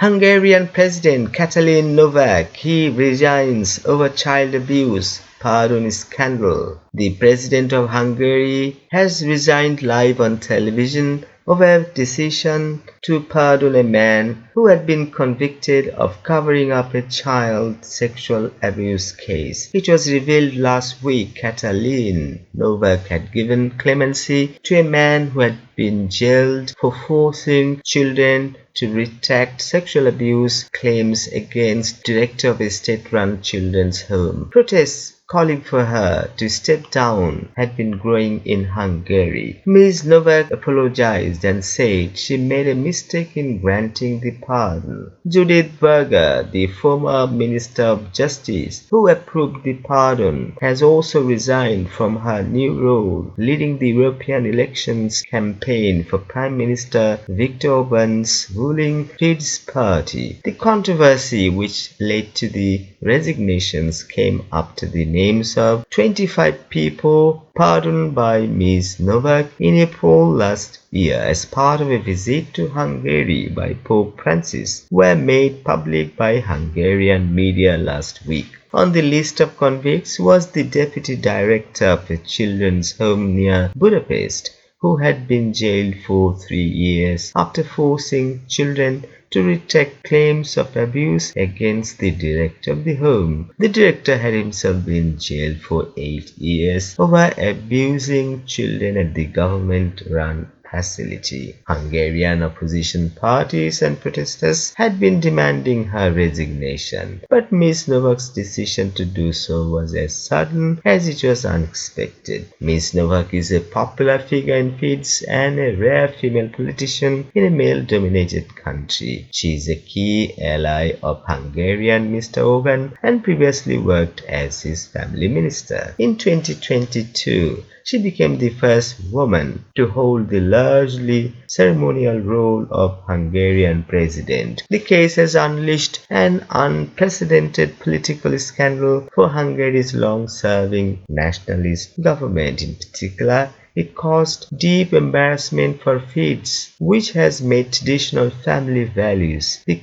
Hungarian President Katalin Novak, he resigns over child abuse pardon scandal. The President of Hungary has resigned live on television over a decision to pardon a man who had been convicted of covering up a child sexual abuse case. It was revealed last week Katalin Novak had given clemency to a man who had been jailed for forcing children to retract sexual abuse claims against director of a state-run children's home. Protests calling for her to step down had been growing in Hungary. Ms. Novak apologized and said she made a mistake in granting the pardon. Judit Varga, the former Minister of Justice who approved the pardon, has also resigned from her new role leading the European elections campaign for Prime Minister Viktor Orban's ruling Fidesz party. The controversy which led to the resignations came after the names of 25 people pardoned by Ms. Novak in April last year as part of a visit to Hungary by Pope Francis were made public by Hungarian media last week. On the list of convicts was the deputy director of a children's home near Budapest, who had been jailed for 3 years after forcing children to retract claims of abuse against the director of the home. The director had himself been jailed for 8 years over abusing children at the government-run facility. Hungarian opposition parties and protesters had been demanding her resignation, but Ms. Novak's decision to do so was as sudden as it was unexpected. Ms. Novak is a popular figure in Fidesz and a rare female politician in a male-dominated country. She is a key ally of Hungarian Mr. Orban and previously worked as his family minister. In 2022, she became the first woman to hold the largely ceremonial role of Hungarian president. The case has unleashed an unprecedented political scandal for Hungary's long-serving nationalist government. In particular, it caused deep embarrassment for Fidesz, which has made traditional family values the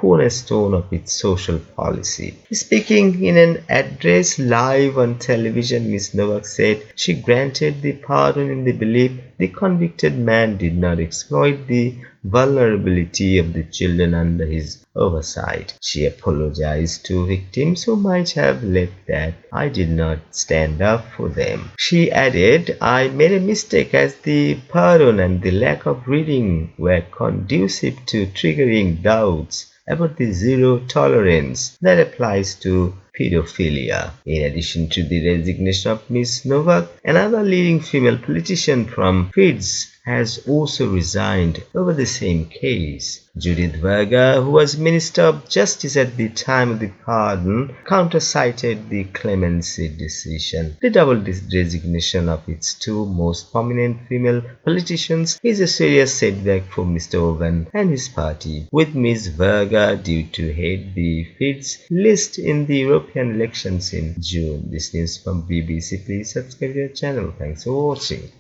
cornerstone of its social policy. Speaking in an address live on television, Ms. Novak said she granted the pardon in the belief the convicted man did not exploit the vulnerability of the children under his oversight. She apologized to victims who might have left that I did not stand up for them. She added, I made a mistake as the pardon and the lack of reading were conducive to triggering doubts about the zero tolerance that applies to pedophilia. In addition to the resignation of Ms. Novak, another leading female politician from Fidesz has also resigned over the same case. Judit Varga, who was Minister of Justice at the time of the pardon, counter-cited the clemency decision. The double resignation of its two most prominent female politicians is a serious setback for Mr. Orban and his party, with Ms. Varga due to head the Fidesz list in the European elections in June. This news from BBC. Please subscribe to our channel. Thanks for watching.